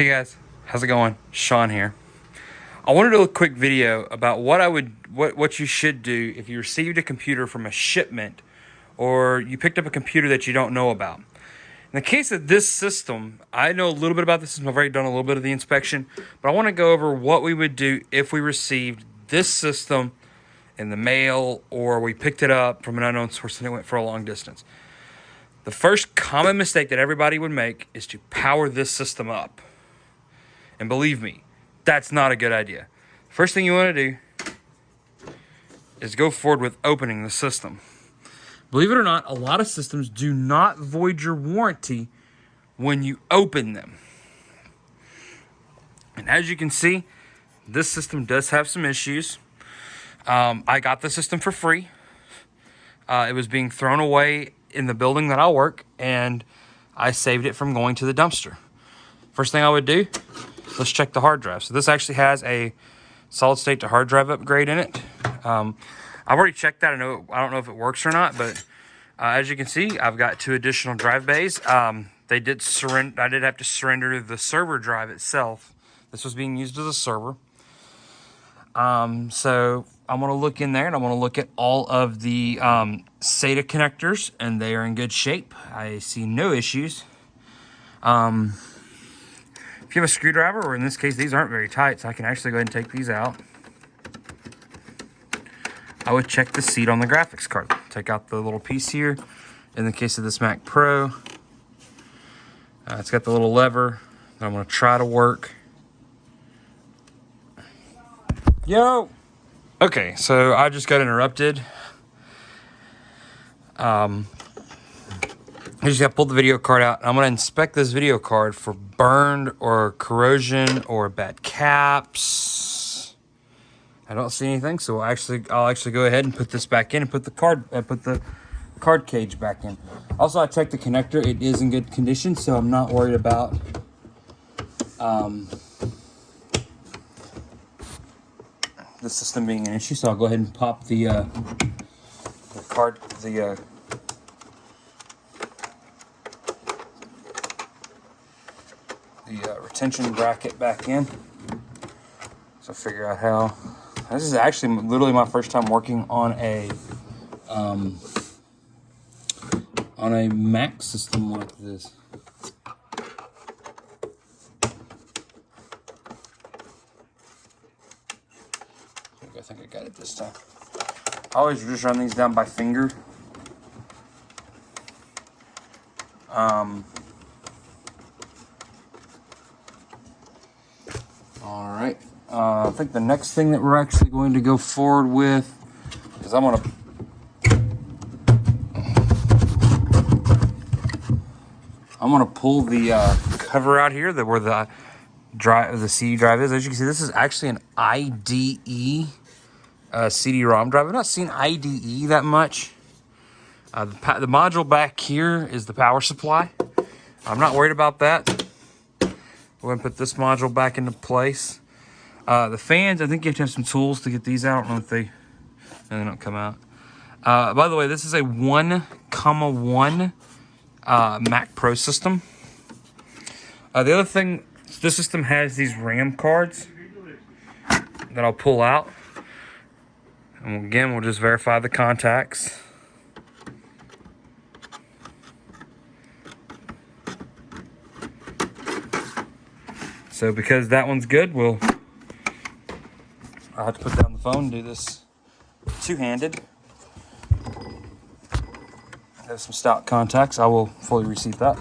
Hey guys, how's it going? Sean here. I wanted to do a quick video about what you should do if you received a computer from a shipment or you picked up a computer that you don't know about. In the case of this system, I know a little bit about this system. I've already done a little bit of the inspection, but I want to go over what we would do if we received this system in the mail or we picked it up from an unknown source and it went for a long distance. The first common mistake that everybody would make is to power this system up. And believe me, that's not a good idea. First thing you want to do is go forward with opening the system. Believe it or not, a lot of systems do not void your warranty when you open them. And as you can see, this system does have some issues. I got the system for free. It was being thrown away in the building that I work, and I saved it from going to the dumpster. First thing I would do, let's check the hard drive. So this actually has a solid state to hard drive upgrade in it. I've already checked that. I don't know if it works or not, but as you can see, I've got 2 additional drive bays. I did have to surrender the server drive itself. This was being used as a server. So I'm going to look in there and I'm going to look at all of the SATA connectors, and they are in good shape. I see no issues. If you have a screwdriver, or in this case, these aren't very tight, so I can actually go ahead and take these out. I would check the seat on the graphics card. Take out the little piece here. In the case of this Mac Pro, it's got the little lever that I'm going to try to work. Yo! Okay, so I just got interrupted. I just got to pull the video card out. I'm going to inspect this video card for burned or corrosion or bad caps. I don't see anything, so I'll actually go ahead and put this back in and put the card cage back in. Also, I checked the connector. It is in good condition, so I'm not worried about the system being an issue. So I'll go ahead and pop the retention bracket back in. So figure out how. This is actually literally my first time working on a Mac system like this. I think I got it this time. I always just run these down by finger. All right. I think the next thing that we're actually going to go forward with is I'm going to pull the cover out here where the CD drive is. As you can see, this is actually an IDE CD-ROM drive. I've not seen IDE that much. The module back here is the power supply. I'm not worried about that. We're going to put this module back into place. The fans, I think you have to have some tools to get these out. I don't know if they don't come out. By the way, this is a 1,1 Mac Pro system. The other thing, this system has these RAM cards that I'll pull out. And again, we'll just verify the contacts. So because that one's good, I'll have to put down the phone and do this two-handed. There's some stout contacts. I will fully receipt that.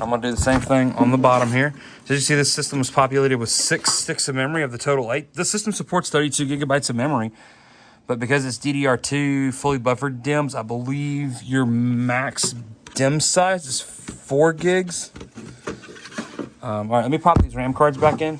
I'm going to do the same thing on the bottom here. So as you see, this system was populated with 6 sticks of memory of the total 8. This system supports 32 gigabytes of memory, but because it's DDR2 fully buffered DIMMs, I believe your max DIMM size is 4 gigs. All right, let me pop these RAM cards back in.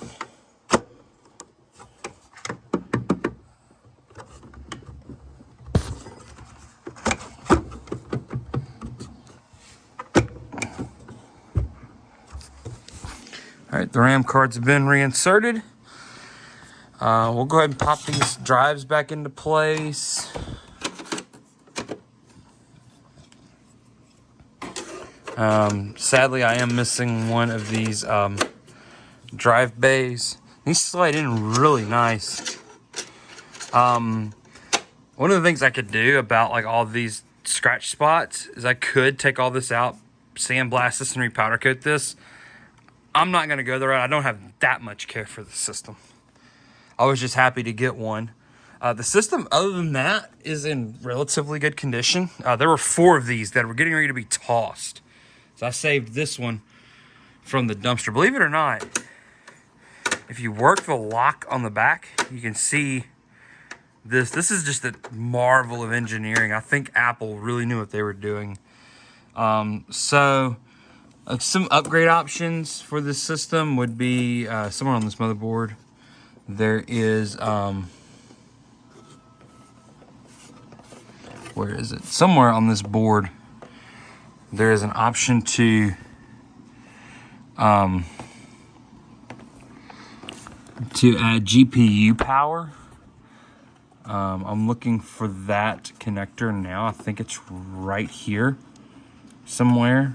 All right, the RAM cards have been reinserted. We'll go ahead and pop these drives back into place. Sadly, I am missing one of these drive bays. These slide in really nice. One of the things I could do about like all these scratch spots is I could take all this out, sandblast this, and repowder coat this. I'm not going to go the route. I don't have that much care for the system. I was just happy to get one. The system, other than that, is in relatively good condition. There were 4 of these that were getting ready to be tossed. So I saved this one from the dumpster. Believe it or not, if you work the lock on the back, you can see this. This is just a marvel of engineering. I think Apple really knew what they were doing. Some upgrade options for this system would be somewhere on this motherboard. There is, where is it? Somewhere on this board, there is an option to add GPU power. I'm looking for that connector now. I think it's right here somewhere.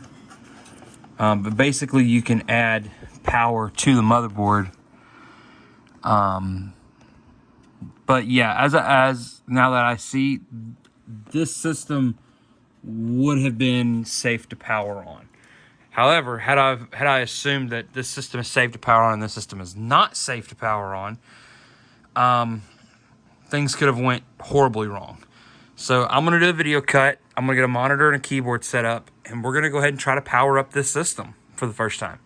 But basically you can add power to the motherboard. But yeah, as now that I see, this system would have been safe to power on. However, had I assumed that this system is safe to power on and this system is not safe to power on, things could have went horribly wrong. So I'm going to do a video cut. I'm going to get a monitor and a keyboard set up, and we're going to go ahead and try to power up this system for the first time.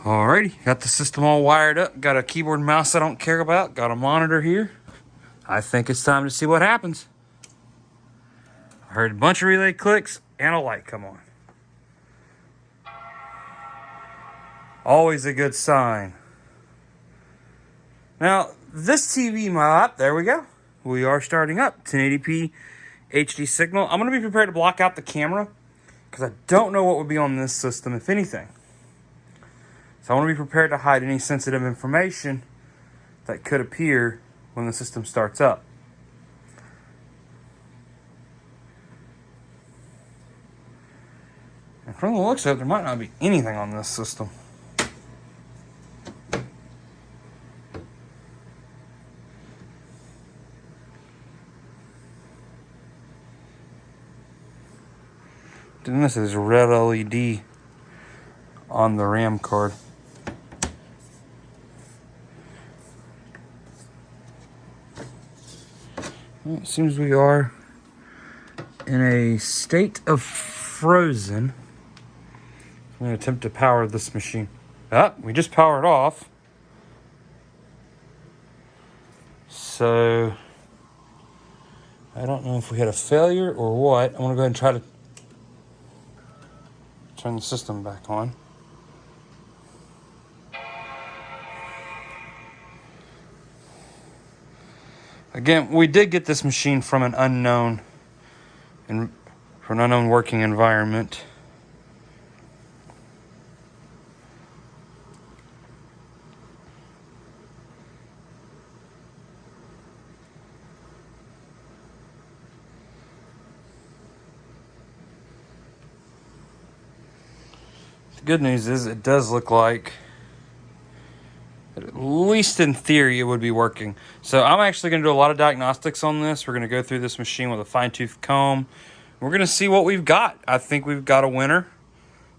Alrighty, got the system all wired up. Got a keyboard and mouse I don't care about. Got a monitor here. I think it's time to see what happens. I heard a bunch of relay clicks and a light come on. Always a good sign. Now, this TV mod, there we go. We are starting up. 1080p HD signal. I'm going to be prepared to block out the camera because I don't know what would be on this system, if anything. So I want to be prepared to hide any sensitive information that could appear when the system starts up. And from the looks of it, there might not be anything on this system. And this is red LED on the RAM card. Well, it seems we are in a state of frozen. I'm going to attempt to power this machine. We just powered off. So I don't know if we had a failure or what. I'm going to go ahead and try to turn the system back on. Again, we did get this machine from an unknown working environment. The good news is it does look like, at least in theory, it would be working. So I'm actually going to do a lot of diagnostics on this. We're going to go through this machine with a fine-tooth comb. We're going to see what we've got. I think we've got a winner,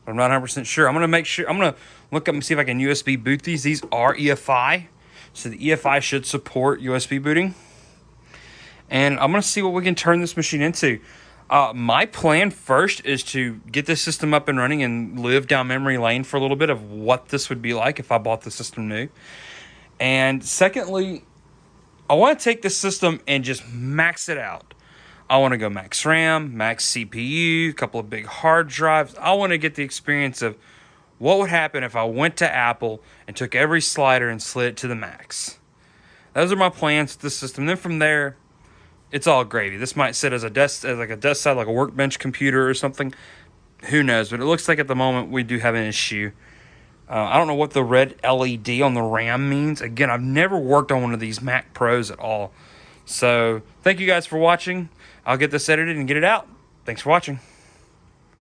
but I'm not 100% sure. I'm going to look up and see if I can USB boot these. These are EFI, so the EFI should support USB booting. And I'm going to see what we can turn this machine into. My plan first is to get this system up and running and live down memory lane for a little bit of what this would be like if I bought the system new. And secondly, I want to take this system and just max it out. I want to go max RAM, max CPU, a couple of big hard drives. I want to get the experience of what would happen if I went to Apple and took every slider and slid it to the max. Those are my plans with this system. Then from there, it's all gravy. This might sit as a desk side, like a workbench computer or something. Who knows? But it looks like at the moment we do have an issue. I don't know what the red LED on the RAM means. Again, I've never worked on one of these Mac Pros at all. So thank you guys for watching. I'll get this edited and get it out. Thanks for watching.